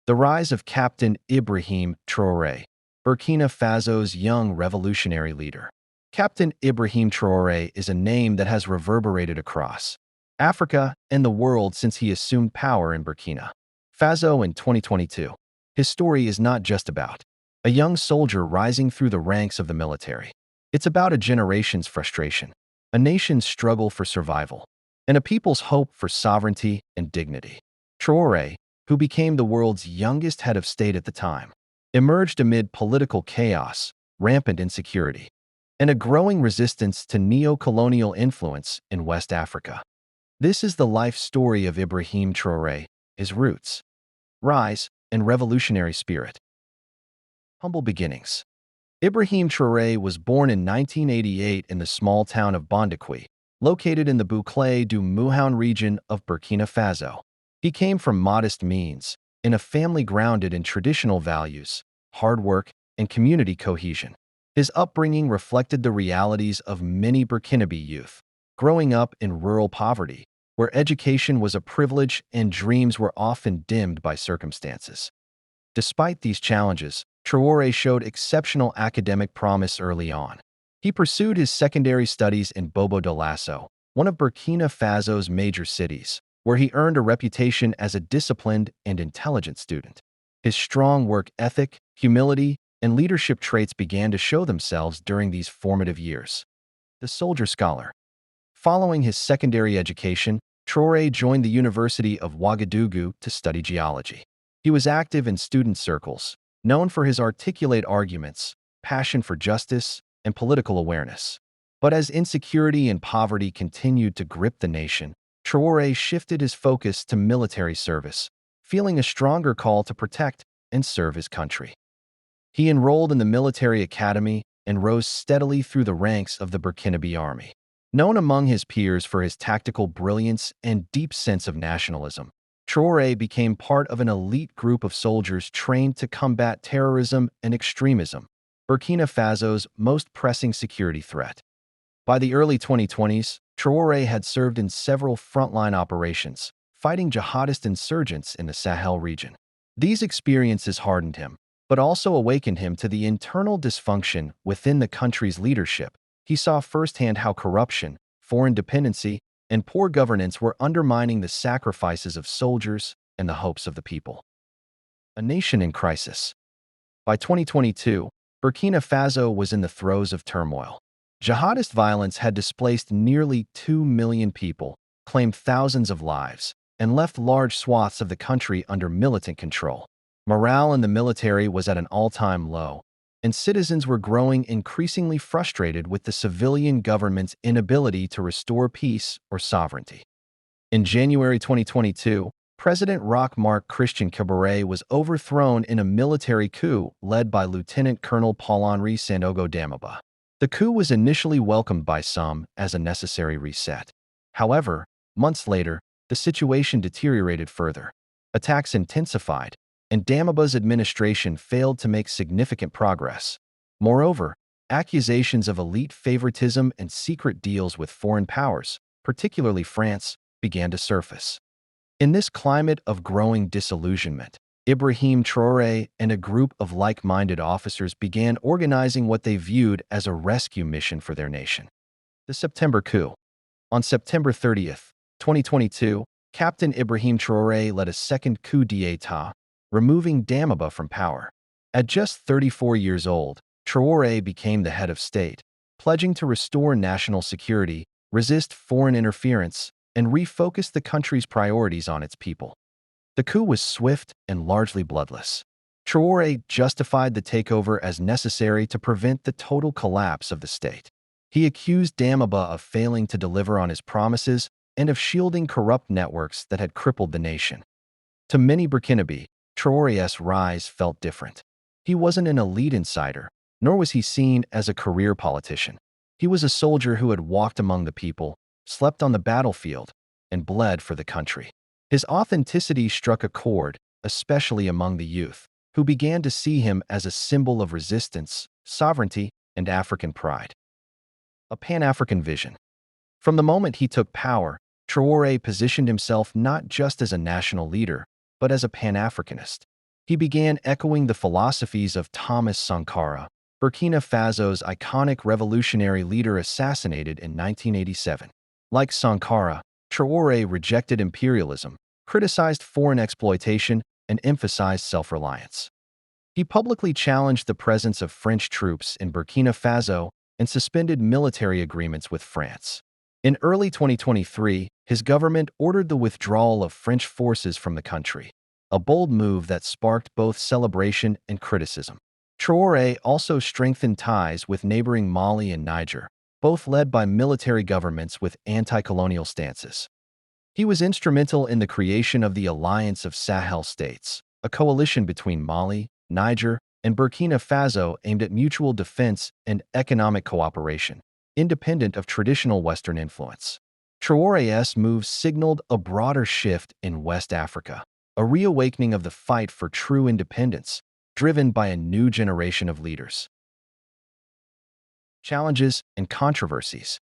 The rise of Captain Ibrahim Traoré, Burkina Faso's young revolutionary leader. Captain Ibrahim Traoré is a name that has reverberated across Africa and the world since he assumed power in Burkina Faso in 2022. His story is not just about a young soldier rising through the ranks of the military. It's about a generation's frustration, a nation's struggle for survival, and a people's hope for sovereignty and dignity. Traoré, who became the world's youngest head of state at the time, emerged amid political chaos, rampant insecurity, and a growing resistance to neo-colonial influence in West Africa. This is the life story of Ibrahim Traoré, his roots, rise, and revolutionary spirit. Humble beginnings. Ibrahim Traoré was born in 1988 in the small town of Bondakwi, located in the Bouclé du Mouhoun region of Burkina Faso. He came from modest means, in a family grounded in traditional values, hard work, and community cohesion. His upbringing reflected the realities of many Burkinabe youth, growing up in rural poverty, where education was a privilege and dreams were often dimmed by circumstances. Despite these challenges, Traoré showed exceptional academic promise early on. He pursued his secondary studies in Bobo Dioulasso, one of Burkina Faso's major cities, where he earned a reputation as a disciplined and intelligent student. His strong work ethic, humility, and leadership traits began to show themselves during these formative years. The soldier scholar. Following his secondary education, Traoré joined the University of Ouagadougou to study geology. He was active in student circles, known for his articulate arguments, passion for justice, and political awareness. But as insecurity and poverty continued to grip the nation, Traoré shifted his focus to military service, feeling a stronger call to protect and serve his country. He enrolled in the military academy and rose steadily through the ranks of the Burkinabe army. Known among his peers for his tactical brilliance and deep sense of nationalism, Traoré became part of an elite group of soldiers trained to combat terrorism and extremism, Burkina Faso's most pressing security threat. By the early 2020s, Traoré had served in several frontline operations, fighting jihadist insurgents in the Sahel region. These experiences hardened him, but also awakened him to the internal dysfunction within the country's leadership. He saw firsthand how corruption, foreign dependency, and poor governance were undermining the sacrifices of soldiers and the hopes of the people. A nation in crisis. By 2022, Burkina Faso was in the throes of turmoil. Jihadist violence had displaced nearly 2 million people, claimed thousands of lives, and left large swaths of the country under militant control. Morale in the military was at an all-time low, and citizens were growing increasingly frustrated with the civilian government's inability to restore peace or sovereignty. In January 2022, President Roch-Marc Christian Kabore was overthrown in a military coup led by Lieutenant Colonel Paul-Henri Sandaogo Damiba. The coup was initially welcomed by some as a necessary reset. However, months later, the situation deteriorated further. Attacks intensified, and Damiba's administration failed to make significant progress. Moreover, accusations of elite favoritism and secret deals with foreign powers, particularly France, began to surface. In this climate of growing disillusionment, Ibrahim Traoré and a group of like-minded officers began organizing what they viewed as a rescue mission for their nation. The September coup. On September 30th, 2022, Captain Ibrahim Traoré led a second coup d'état, removing Damiba from power. At just 34 years old, Traoré became the head of state, pledging to restore national security, resist foreign interference, and refocus the country's priorities on its people. The coup was swift and largely bloodless. Traoré justified the takeover as necessary to prevent the total collapse of the state. He accused Damiba of failing to deliver on his promises and of shielding corrupt networks that had crippled the nation. To many Burkinabe, Traoré's rise felt different. He wasn't an elite insider, nor was he seen as a career politician. He was a soldier who had walked among the people, slept on the battlefield, and bled for the country. His authenticity struck a chord, especially among the youth, who began to see him as a symbol of resistance, sovereignty, and African pride. A Pan-African vision. From the moment he took power, Traoré positioned himself not just as a national leader, but as a Pan-Africanist. He began echoing the philosophies of Thomas Sankara, Burkina Faso's iconic revolutionary leader assassinated in 1987. Like Sankara, Traoré rejected imperialism, criticized foreign exploitation, and emphasized self-reliance. He publicly challenged the presence of French troops in Burkina Faso and suspended military agreements with France. In early 2023, his government ordered the withdrawal of French forces from the country, a bold move that sparked both celebration and criticism. Traoré also strengthened ties with neighboring Mali and Niger, both led by military governments with anti-colonial stances. He was instrumental in the creation of the Alliance of Sahel States, a coalition between Mali, Niger, and Burkina Faso aimed at mutual defense and economic cooperation, independent of traditional Western influence. Traoré's moves signaled a broader shift in West Africa, a reawakening of the fight for true independence, driven by a new generation of leaders. Challenges and controversies.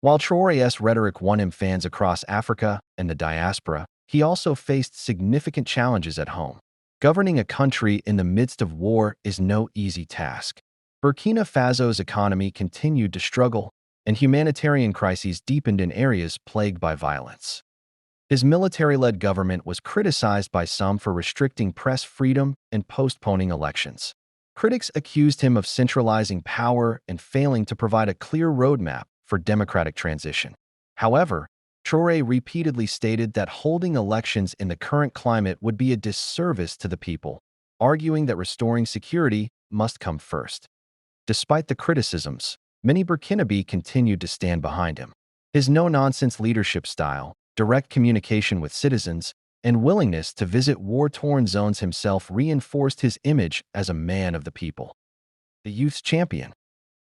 While Traoré's rhetoric won him fans across Africa and the diaspora, he also faced significant challenges at home. Governing a country in the midst of war is no easy task. Burkina Faso's economy continued to struggle, and humanitarian crises deepened in areas plagued by violence. His military-led government was criticized by some for restricting press freedom and postponing elections. Critics accused him of centralizing power and failing to provide a clear roadmap for democratic transition. However, Traoré repeatedly stated that holding elections in the current climate would be a disservice to the people, arguing that restoring security must come first. Despite the criticisms, many Burkinabe continued to stand behind him. His no-nonsense leadership style, direct communication with citizens, and willingness to visit war-torn zones himself reinforced his image as a man of the people. The youth's champion.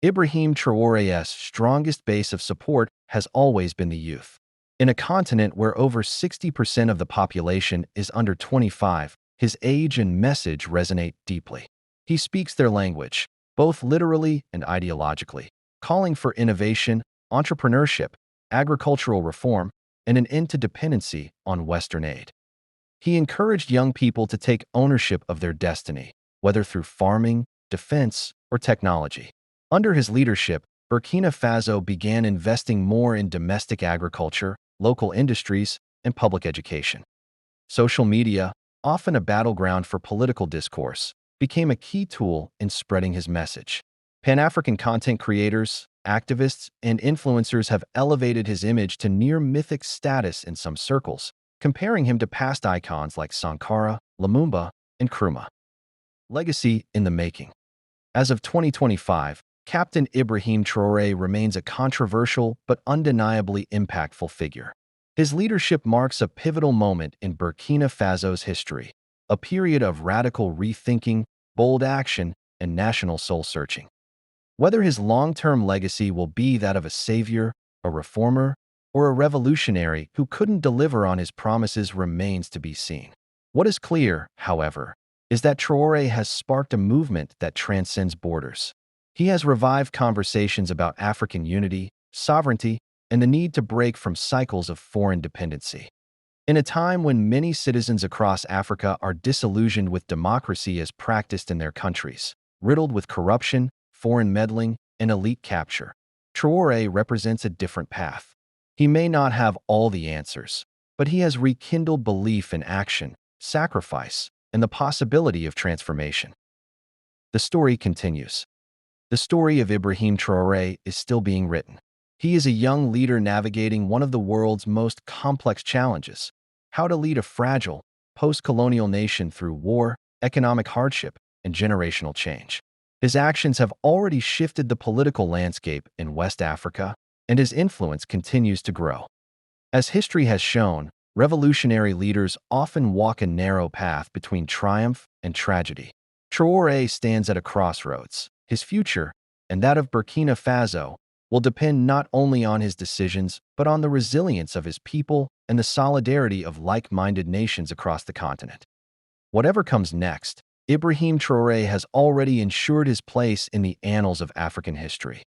Ibrahim Traoré's strongest base of support has always been the youth. In a continent where over 60% of the population is under 25, his age and message resonate deeply. He speaks their language, both literally and ideologically, calling for innovation, entrepreneurship, agricultural reform, and an end to dependency on Western aid. He encouraged young people to take ownership of their destiny, whether through farming, defense, or technology. Under his leadership, Burkina Faso began investing more in domestic agriculture, local industries, and public education. Social media, often a battleground for political discourse, became a key tool in spreading his message. Pan-African content creators, activists, and influencers have elevated his image to near-mythic status in some circles, comparing him to past icons like Sankara, Lumumba, and Nkrumah. Legacy in the making. As of 2025, Captain Ibrahim Traoré remains a controversial but undeniably impactful figure. His leadership marks a pivotal moment in Burkina Faso's history, a period of radical rethinking, bold action, and national soul-searching. Whether his long-term legacy will be that of a savior, a reformer, or a revolutionary who couldn't deliver on his promises remains to be seen. What is clear, however, is that Traoré has sparked a movement that transcends borders. He has revived conversations about African unity, sovereignty, and the need to break from cycles of foreign dependency. In a time when many citizens across Africa are disillusioned with democracy as practiced in their countries, riddled with corruption, foreign meddling, and elite capture, Traoré represents a different path. He may not have all the answers, but he has rekindled belief in action, sacrifice, and the possibility of transformation. The story continues. The story of Ibrahim Traoré is still being written. He is a young leader navigating one of the world's most complex challenges: how to lead a fragile, post-colonial nation through war, economic hardship, and generational change. His actions have already shifted the political landscape in West Africa, and his influence continues to grow. As history has shown, revolutionary leaders often walk a narrow path between triumph and tragedy. Traoré stands at a crossroads. His future, and that of Burkina Faso, will depend not only on his decisions, but on the resilience of his people and the solidarity of like-minded nations across the continent. Whatever comes next, Ibrahim Traoré has already ensured his place in the annals of African history.